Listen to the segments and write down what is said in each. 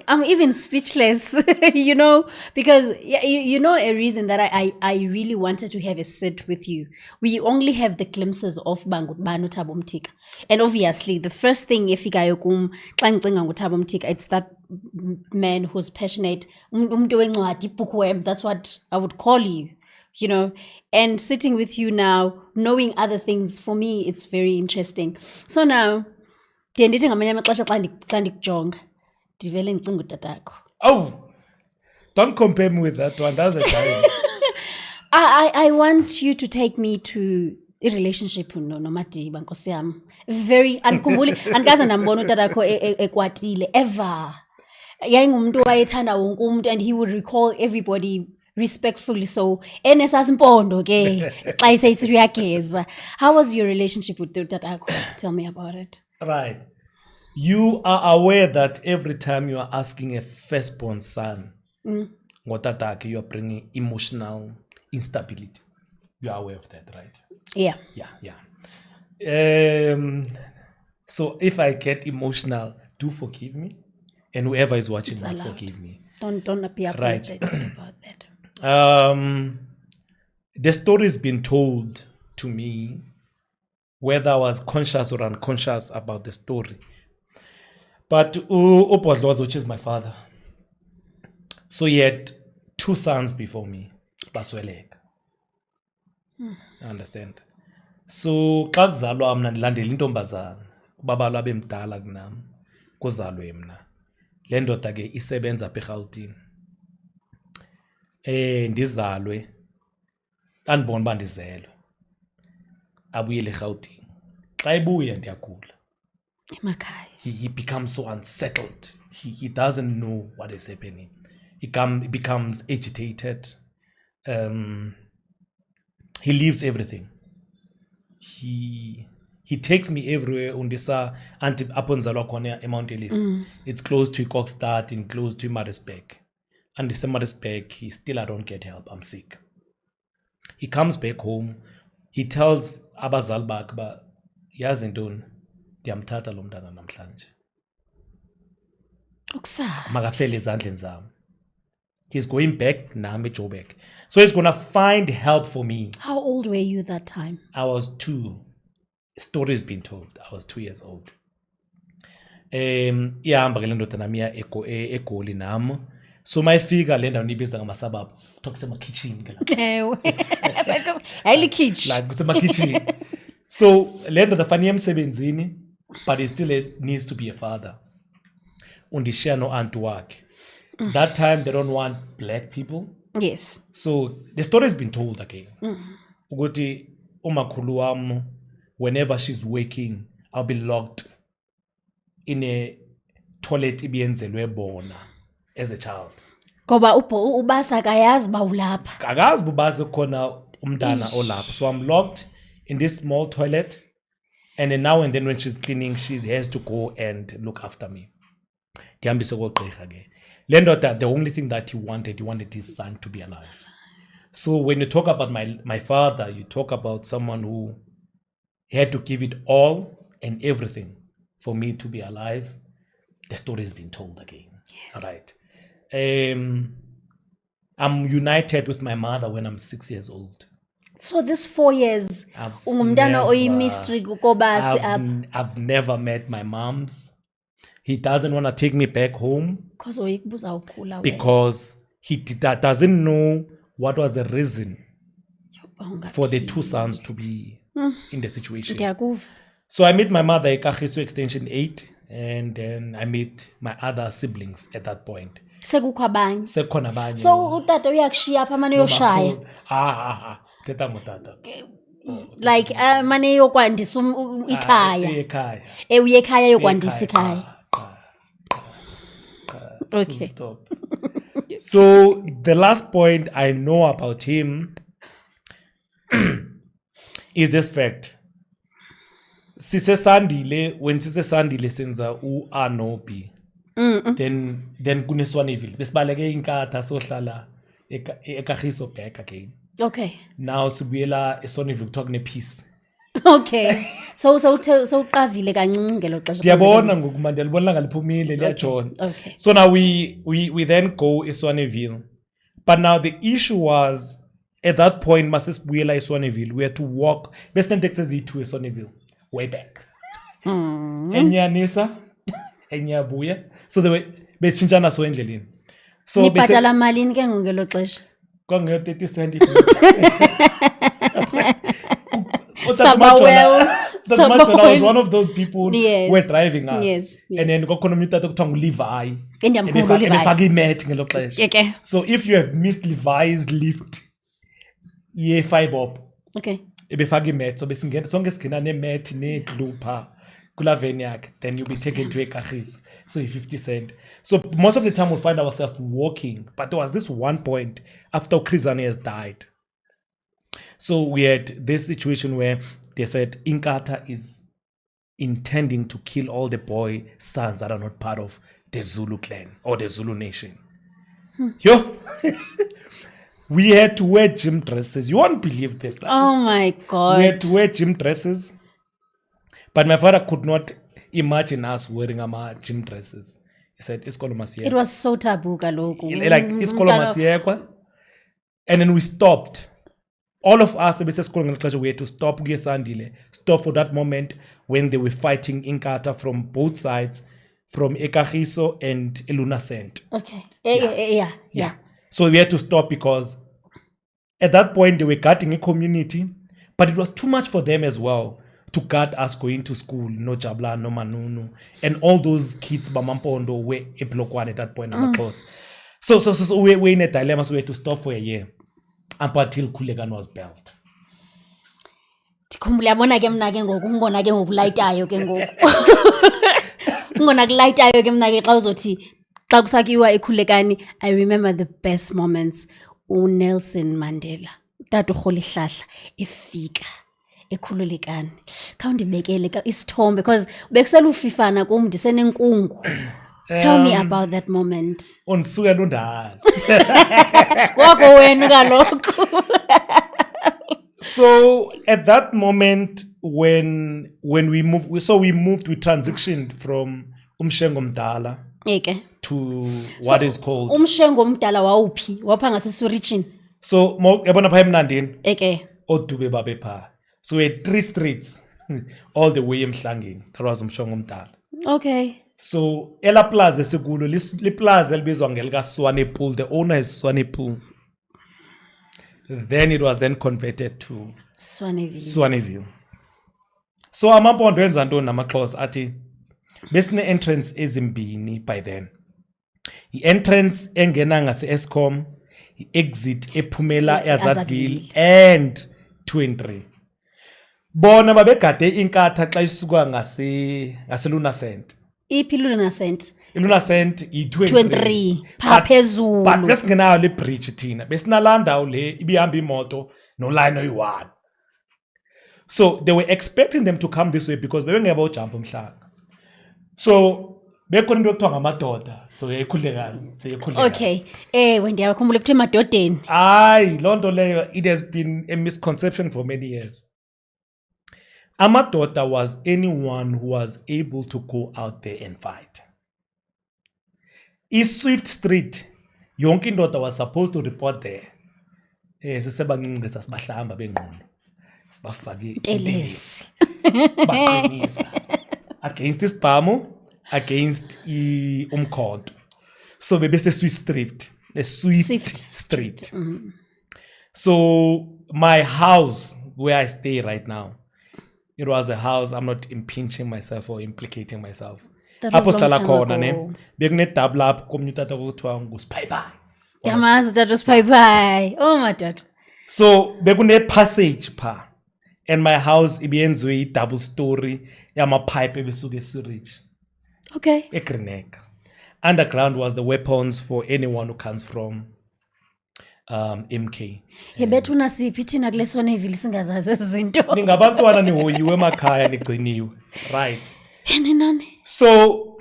I'm even speechless, because you know a reason that I really wanted to have a sit with you. We only have the glimpses of Banu Thabo Mtika. And obviously, the first thing if xa ndicinga ngoThabo Mtika, it's that man who's passionate. Umntu wencwadi, bookworm, that's what I would call you. And sitting with you now, knowing other things, for me, it's very interesting. So now, ndithi ngamanye amaxesha xa ndikujonga ndivele ndicinga utatakho. Oh, don't compare me with that one. That's a giant. I want you to take me to a relationship noMadiba, nkosi yam. Very andikaze ndambona utatakho ekwatile ever. Yayingumuntu wayethanda wonke umuntu, and he would recall everybody respectfully. So enesasimpondo ke xa iseyithi uyageza. How was your relationship with utatakho? Tell me about it. Right. You are aware that every time you are asking a firstborn son, ngotatake, you are bringing emotional instability. You are aware of that, right? Yeah. So if I get emotional, do forgive me. And whoever is watching must forgive me. Don't appear apologetic about that. The story's been told to me, whether I was conscious or unconscious about the story. But Upodloz, which is my father, so he had 2 sons before me, basweleka. Understand? So xa kuzalwa mna ndilandela intombazana, ubaba lwabe mdala kunami, kuzalwe mna. Le ndoda ke isebenza apha eRhawutini. Ndizalwe, andibona uba ndizelwe, abuyele eRhawutini. Xa ebuya ndiyagula. He becomes so unsettled. He doesn't know what is happening. He becomes agitated. He leaves everything. He takes me everywhere. Undisa anti aponzalwa khona eMount Elif. It's close to Kokstad and close to Maritzburg. And this Maritzburg, I don't get help. I'm sick. He comes back home. He tells abazali bakhe ba yazi ntoni, ndiyamthatha lo mntana namhlanje. Makafele ezandleni zami. He's going back nami eJoburg. So he's going to find help for me. How old were you that time? I was 2. Story's been told. I was 2 years old. Ihamba ke le ndoda nami eGoli nami. So my figure le ndawo nibiza ngamasababa. Kuthiwa kusema-kitchen ke lapha. Like kusema-kitchen. So le ndoda fanele emsebenzini, but he still needs to be a father. Undishare no-aunt wakhe. That time they don't want black people. Yes. So the story has been told again. Ukuthi umakhulu wami, whenever she's waking, I'll be locked in a toilet ibiyenzelwe bona as a child. Ngoba ubasa akayazi ba ulapha. Akazi ubasa khona umntana olapha. So I'm locked in this small toilet, and then now and then when she's cleaning, she has to go and look after me. Ndihambise kogqirha ke. The only thing that he wanted his son to be alive. So when you talk about my father, you talk about someone who had to give it all and everything for me to be alive. The story has been told again. Yes. All right. I'm united with my mother when I'm 6 years old. So this 4 years, mystery. I've never met my mom's. He doesn't want to take me back home because he doesn't know what was the reason for the 2 sons to be in the situation. So I met my mother at Kagiso Extension 8, and then I met my other siblings at that point. Sekukhona abanye. So utata uyakushiya apha mane yoshaya. Teta motata. Like mane yokwandisa ikhaya. Ekhaya. Uye ekhaya yokwandisa ikhaya. Okay. Stop. So the last point I know about him is this fact. Sisesandile, when sisesandile senza u-A no-B, then kuneSwaneville. Besibaleke inkatha sohlala eKagiso back again. Okay. Now sibuyela eSwaneville kuthiwa kune-Peace. Okay. So uqavile kancinci ngelo xesha. Ndiyabona ngoku manje ndiyalibona ngaliphumile liyajona. Okay. So now we then go eSwaneville. But now the issue was at that point masisibuyela eSwaneville we had to walk besinenteksi eziyi-2 eSwaneville way back. Enyanisa enyabuya so they were betshintshana so endleleni. So nibhatala malini ke ngelo xesha? Konge 30 cent I was one of those people who were driving us. Yes. And then kokhona umuntu kuthiwa nguLevi. Ndiyamkhumbula uLevi. Efaka imat ngelo xesha. Okay. So if you have missed Levi's lift ye Fibob. Okay. Ebefaka imat so besingena sonke sigena nemat neglue pha kula van yakhe then you'll be taken to eKagiso. So 50 cent. So most of the time we'll find ourselves walking. But there was this one point after Chrizane has died. So we had this situation where they said Inkatha is intending to kill all the boy sons that are not part of the Zulu clan or the Zulu nation. Yo, we had to wear gym dresses. You won't believe this. Oh my God. We had to wear gym dresses. But my father could not imagine us wearing our gym dresses. He said, it was so taboo kaloku. Like, iskolo. And then we stopped. All of us, we had to stop stop for that moment when they were fighting Inkatha from both sides, from Ekagiso and Elunacent. Okay. Yeah. So we had to stop because at that point they were guarding a community, but it was too much for them as well to guard us going to school, no Jabla, no Manunu, and all those kids, Bamampondo, were a block one at that point. So we're in a dilemma, so we had to stop for a year. Until Kulegan was built. Ndikhumbula yabona ke mna ke ngoku ngona ke ngokulayitayo ke ngoku. Ngona kulayitayo ke mna ke xa uzothi xa kusakiwa eKhulekani. I remember the best moments. uNelson Mandela, Tata uRholihlahla efika ekhululekani. Khawundibekele isithombe because bekusela ufifana kum ndisenenkungu. Tell me about that moment. Unsuke lundazi. Wako wena kaloku. So at that moment when we moved, we transitioned from Umshengo Mdala to what is called Umshengo Mdala wawuphi wapha ngaseSurichini. So yabona pha eMnandini Eke oDube babe pha. So we had 3 streets all the way eMhlangeni. That was Umshengo Mdala. Okay. So ela plaza esikulo li plaza elibizwa ngelika Swanepoel. The owner is Swanepoel. Then it was then converted to Swaneville. So amampondo enza ntoni namaXhosa athi besine entrance ezimbini by then. I-entrance engena ngase-Eskom, i-exit ephumela eAzathville and 2 and 3. Bona babegade Inkatha xa isuka ngaselunacent. Iphi Lunacent? ILunacent i-2 and 3 pha phezulu. But besingenayo le bridge thina. Besinalanda le ibihamba imoto no line oyi-1. So they were expecting them to come this way because bebengeba ujump umhlanga. So bekhona into ekuthiwa ngamadoda. So yayikhulekani. Okay. When ndiyakhumbula kuthiwa emadodeni. Hayi, loo nto leyo it has been a misconception for many years. Amadoda was anyone who was able to go out there and fight. Swift Street, yonke indoda was supposed to report there. Sisebancinci sasibahlamba bengqondo. Sibafake intelesi. Baqinisa. Against isibhamu, against umkhonto. So bebese Swift Street. Mm-hmm. So my house where I stay right now, it was a house. I'm not impinging myself or implicating myself. Apho sihlala khona ne bekune double up komnye utata okuthiwa nguSiphayiphai. Yamazi utata uSiphayiphai. Oh my God. So bekune passage pha and my house ibiyenziwe i-double story yamapipe ebesuka eSurich. Okay. eGreenacre. Underground was the weapons for anyone who comes from MK. Yebethu nasiphi thina kule Swaneville singazazi izinto. Ningabantwana nihoyiwe emakhaya nigciniwe. Right. Nani? So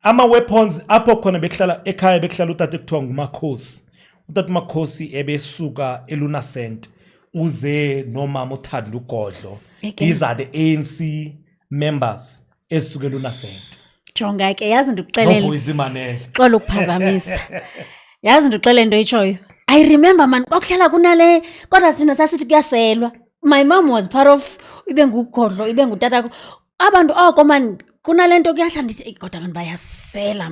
ama weapons apho khona behlala ekhaya behlala utata ekuthiwa nguMakhosi. Utata uMakhosi ebesuka eLunacent uze nomama uThanda uGodlo. Okay. These are the ANC members esukela uNasent. Jonga ke yazi No ndikuxelele Boyzi Manele. xola ukuphazamisa. Yazi ndikuxelele into etshoyo. I remember man kwakuhlala kunale kodwa thina sasithi kuyaselwa. My mom was part of ibe nguGodlo ibe ngutata. Abantu oko man kunalento kuyahla ndithi kodwa abantu bayasela.